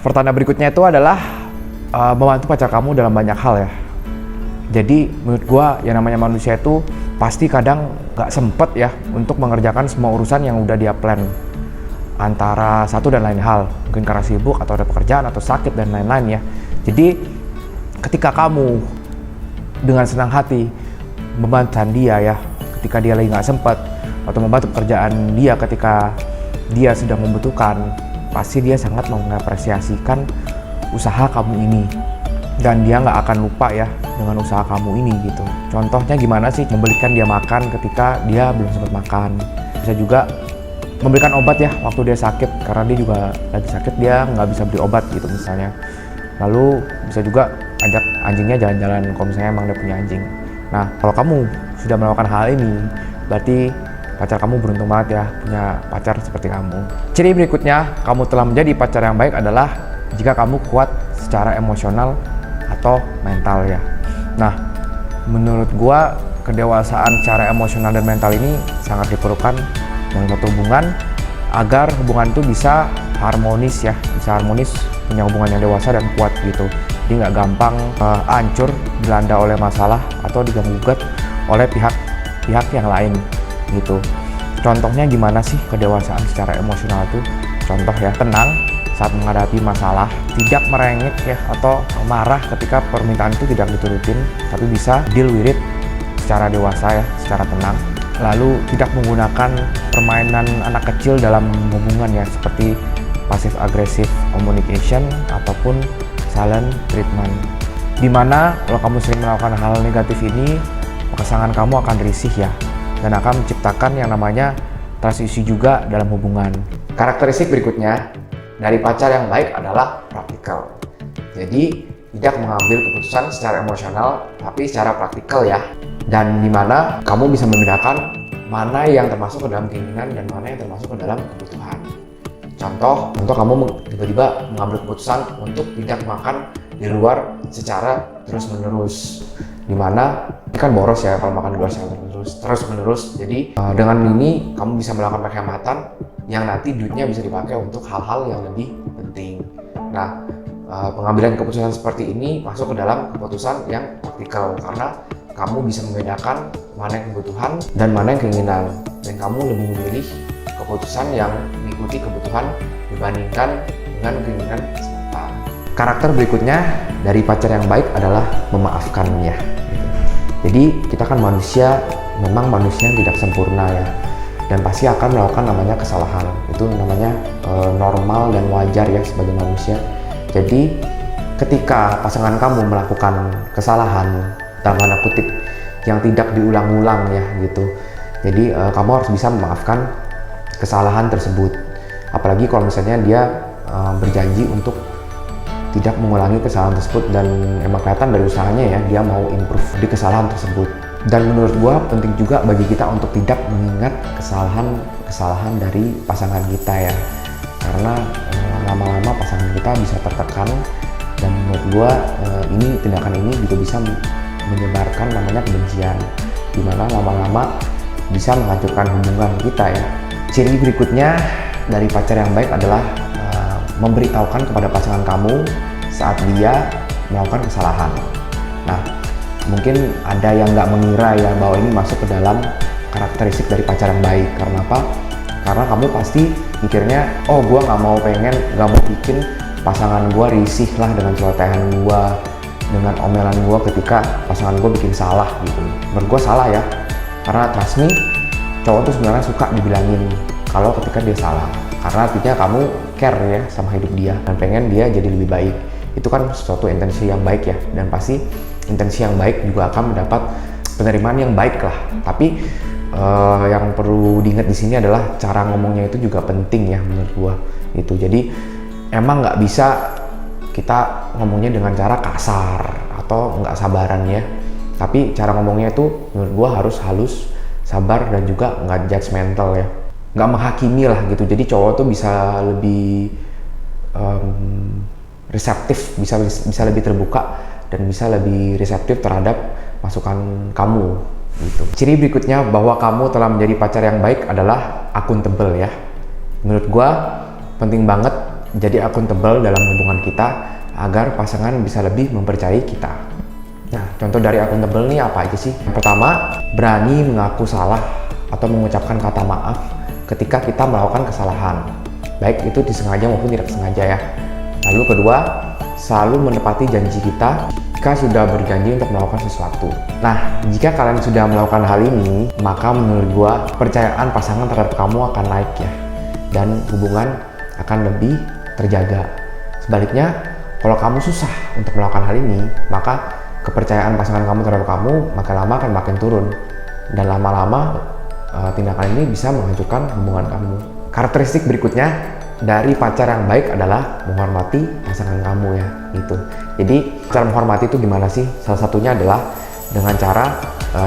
Pertanda berikutnya itu adalah membantu pacar kamu dalam banyak hal ya. Jadi menurut gua yang namanya manusia itu pasti kadang gak sempet ya untuk mengerjakan semua urusan yang udah dia plan. Antara satu dan lain hal, mungkin karena sibuk atau ada pekerjaan atau sakit dan lain-lain ya. Jadi ketika kamu dengan senang hati membantu dia ya, ketika dia lagi gak sempet, atau membantu pekerjaan dia ketika dia sedang membutuhkan, pasti dia sangat mengapresiasikan usaha kamu ini, dan dia nggak akan lupa ya dengan usaha kamu ini gitu. Contohnya gimana sih? Membelikan dia makan ketika dia belum sempat makan. Bisa juga memberikan obat ya waktu dia sakit, karena dia juga lagi sakit, dia nggak bisa beli obat gitu misalnya. Lalu bisa juga ajak anjingnya jalan-jalan kalau misalnya emang dia punya anjing. Nah, kalau kamu sudah melakukan hal ini, berarti pacar kamu beruntung banget ya punya pacar seperti kamu. Ciri berikutnya kamu telah menjadi pacar yang baik adalah jika kamu kuat secara emosional atau mental ya. Nah, menurut gua kedewasaan secara emosional dan mental ini sangat diperlukan dalam satu hubungan agar hubungan itu bisa harmonis ya, bisa harmonis, punya hubungan yang dewasa dan kuat gitu. Jadi nggak gampang hancur, dilanda oleh masalah atau diganggu-gugat oleh pihak yang lain gitu. Contohnya gimana sih kedewasaan secara emosional itu? Contoh ya, tenang saat menghadapi masalah, tidak merengek ya atau marah ketika permintaan itu tidak diturutin, tapi bisa deal with it secara dewasa ya, secara tenang. Lalu tidak menggunakan permainan anak kecil dalam hubungan ya, seperti passive aggressive communication ataupun silent treatment. Dimana kalau kamu sering melakukan hal negatif ini, pasangan kamu akan risih ya, dan akan menciptakan yang namanya trust issue juga dalam hubungan. Karakteristik berikutnya dari pacar yang baik adalah praktikal. Jadi tidak mengambil keputusan secara emosional, tapi secara praktikal ya. Dan dimana kamu bisa membedakan mana yang termasuk ke dalam keinginan dan mana yang termasuk ke dalam kebutuhan. Contoh kamu tiba-tiba mengambil keputusan untuk tidak makan di luar secara terus-menerus. Dimana ini kan boros ya kalau makan di luar secara terus-menerus. Jadi dengan ini kamu bisa melakukan penghematan yang nanti duitnya bisa dipakai untuk hal-hal yang lebih penting. Nah, pengambilan keputusan seperti ini masuk ke dalam keputusan yang praktikal karena kamu bisa membedakan mana yang kebutuhan dan mana yang keinginan, dan kamu lebih memilih keputusan yang mengikuti kebutuhan dibandingkan dengan keinginan semata. Karakter berikutnya dari pacar yang baik adalah memaafkan ya. Jadi kita kan manusia, memang manusia tidak sempurna ya, dan pasti akan melakukan namanya kesalahan. Itu namanya normal dan wajar ya sebagai manusia. Jadi ketika pasangan kamu melakukan kesalahan dalam tanda kutip yang tidak diulang-ulang ya gitu, jadi kamu harus bisa memaafkan kesalahan tersebut. Apalagi kalau misalnya dia berjanji untuk tidak mengulangi kesalahan tersebut dan emang kelihatan dari usahanya ya dia mau improve di kesalahan tersebut. Dan menurut gua penting juga bagi kita untuk tidak mengingat kesalahan dari pasangan kita ya, karena lama-lama pasangan kita bisa tertekan, dan menurut gua tindakan ini juga bisa menyebarkan namanya kebencian, dimana lama-lama bisa menghancurkan hubungan kita ya. Ciri berikutnya dari pacar yang baik adalah memberitahukan kepada pasangan kamu saat dia melakukan kesalahan. Nah, mungkin ada yang nggak mengira ya bahwa ini masuk ke dalam karakteristik dari pacar yang baik. Karena apa? Karena kamu pasti mikirnya, oh gue nggak mau bikin pasangan gue risih lah dengan celotehan gue, dengan omelan gue ketika pasangan gue bikin salah gitu. Menurut gue salah ya, karena trust me, cowok tuh sebenarnya suka dibilangin kalau ketika dia salah, karena artinya kamu care ya sama hidup dia dan pengen dia jadi lebih baik. Itu kan suatu intensi yang baik ya, dan pasti intensi yang baik juga akan mendapat penerimaan yang baik lah. Tapi yang perlu diingat di sini adalah cara ngomongnya itu juga penting ya menurut gua gitu. Jadi emang nggak bisa kita ngomongnya dengan cara kasar atau nggak sabaran ya, tapi cara ngomongnya itu menurut gua harus halus, sabar, dan juga nggak judgmental ya, nggak menghakimi lah gitu. Jadi cowok tuh bisa lebih reseptif, bisa lebih terbuka dan bisa lebih reseptif terhadap masukan kamu gitu. Ciri berikutnya bahwa kamu telah menjadi pacar yang baik adalah akuntabel ya. Menurut gua penting banget jadi akuntabel dalam hubungan kita agar pasangan bisa lebih mempercayai kita. Nah, contoh dari akuntabel nih apa aja sih? Yang pertama, berani mengaku salah atau mengucapkan kata maaf ketika kita melakukan kesalahan, baik itu disengaja maupun tidak sengaja ya. Lalu kedua, selalu menepati janji kita jika sudah berjanji untuk melakukan sesuatu. Nah, jika kalian sudah melakukan hal ini, maka menurut gua kepercayaan pasangan terhadap kamu akan naik ya, dan hubungan akan lebih terjaga. Sebaliknya, kalau kamu susah untuk melakukan hal ini, maka kepercayaan pasangan kamu terhadap kamu makin lama akan makin turun, dan lama-lama tindakan ini bisa menghancurkan hubungan kamu. Karakteristik berikutnya dari pacar yang baik adalah menghormati pasangan kamu ya, gitu. Jadi cara menghormati itu gimana sih? Salah satunya adalah dengan cara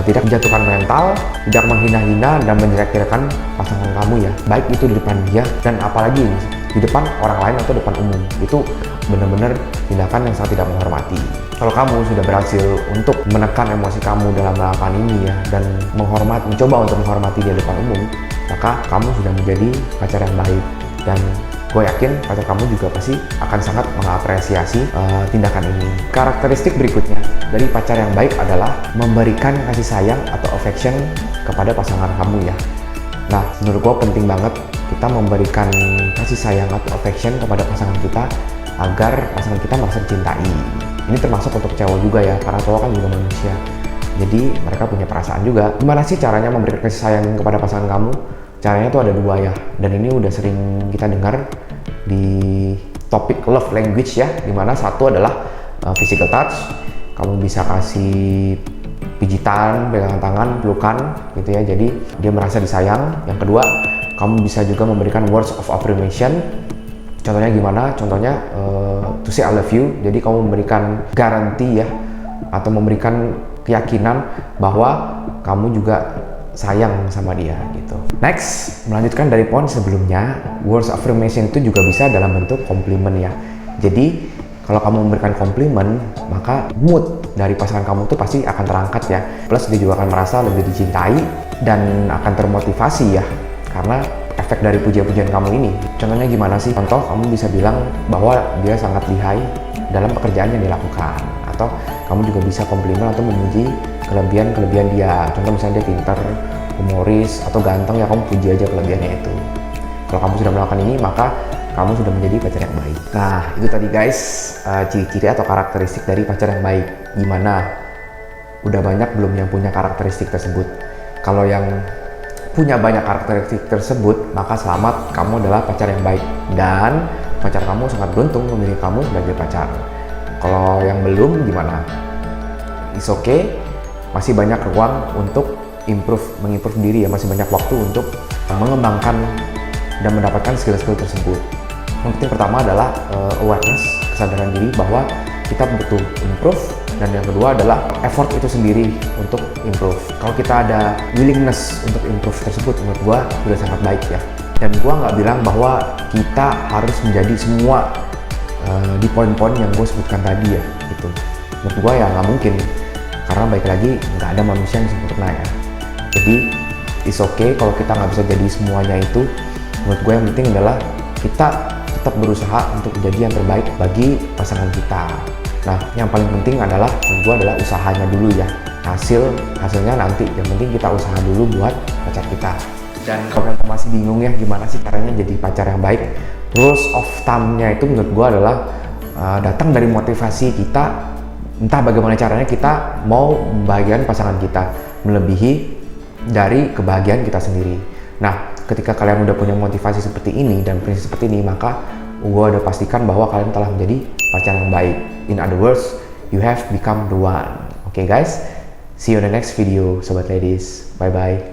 tidak menjatuhkan mental, tidak menghina-hina dan menjelek-jelekan pasangan kamu ya, baik itu di depan dia dan apalagi di depan orang lain atau depan umum. Itu benar-benar tindakan yang sangat tidak menghormati. Kalau kamu sudah berhasil untuk menekan emosi kamu dalam melakukan ini ya, dan mencoba untuk menghormati dia di depan umum, maka kamu sudah menjadi pacar yang baik. Dan gue yakin pacar kamu juga pasti akan sangat mengapresiasi tindakan ini. Karakteristik berikutnya dari pacar yang baik adalah memberikan kasih sayang atau affection kepada pasangan kamu ya. Nah, menurut gue penting banget kita memberikan kasih sayang atau affection kepada pasangan kita agar pasangan kita merasa dicintai. Ini termasuk untuk cowok juga ya, karena cowok kan juga manusia. Jadi mereka punya perasaan juga. Gimana sih caranya memberikan kasih sayang kepada pasangan kamu? Caranya tuh ada dua ya, dan ini udah sering kita dengar di topik love language ya, dimana satu adalah physical touch. Kamu bisa kasih pijitan, pegangan tangan, pelukan gitu ya, jadi dia merasa disayang. Yang kedua, kamu bisa juga memberikan words of affirmation. Contohnya gimana? Contohnya to say I love you. Jadi kamu memberikan garansi ya, atau memberikan keyakinan bahwa kamu juga sayang sama dia gitu. Next, melanjutkan dari poin sebelumnya, words of affirmation itu juga bisa dalam bentuk komplimen ya. Jadi kalau kamu memberikan komplimen, maka mood dari pasangan kamu tuh pasti akan terangkat ya. Plus dia juga akan merasa lebih dicintai dan akan termotivasi ya, karena efek dari pujian-pujian kamu ini. Contohnya gimana sih? Contoh, kamu bisa bilang bahwa dia sangat lihai dalam pekerjaan yang dilakukan, atau kamu juga bisa komplimen atau memuji kelebihan dia. Contoh misalnya dia pintar, humoris, atau ganteng ya, kamu puji aja kelebihannya itu. Kalau kamu sudah melakukan ini, maka kamu sudah menjadi pacar yang baik. Nah, itu tadi guys, ciri-ciri atau karakteristik dari pacar yang baik. Gimana? Udah banyak belum yang punya karakteristik tersebut? Kalau yang punya banyak karakteristik tersebut, maka selamat, kamu adalah pacar yang baik. Dan pacar kamu sangat beruntung memilih kamu sebagai pacar. Kalau yang belum, gimana? It's okay, masih banyak ruang untuk mengimprove diri ya, masih banyak waktu untuk mengembangkan dan mendapatkan skill-skill tersebut. Yang penting pertama adalah awareness, kesadaran diri bahwa kita butuh improve, dan yang kedua adalah effort itu sendiri untuk improve. Kalau kita ada willingness untuk improve tersebut, menurut gua sudah sangat baik ya. Dan gua nggak bilang bahwa kita harus menjadi semua di poin-poin yang gue sebutkan tadi ya, gitu. Menurut gue ya nggak mungkin, karena baik lagi nggak ada manusia yang sempurna ya. Jadi it's okay kalau kita nggak bisa jadi semuanya itu. Menurut gue yang penting adalah kita tetap berusaha untuk menjadi yang terbaik bagi pasangan kita. Nah, yang paling penting adalah menurut gue adalah usahanya dulu ya. Hasilnya nanti, yang penting kita usaha dulu buat pacar kita. Dan kalau kalian masih bingung ya gimana sih caranya jadi pacar yang baik, rules of thumb-nya itu menurut gue adalah datang dari motivasi kita. Entah bagaimana caranya kita mau membahagiakan pasangan kita melebihi dari kebahagiaan kita sendiri. Nah, ketika kalian udah punya motivasi seperti ini dan prinsip seperti ini, maka gue udah pastikan bahwa kalian telah menjadi pacar yang baik. In other words, you have become the one. Okay guys, see you in the next video, sobat ladies. Bye bye.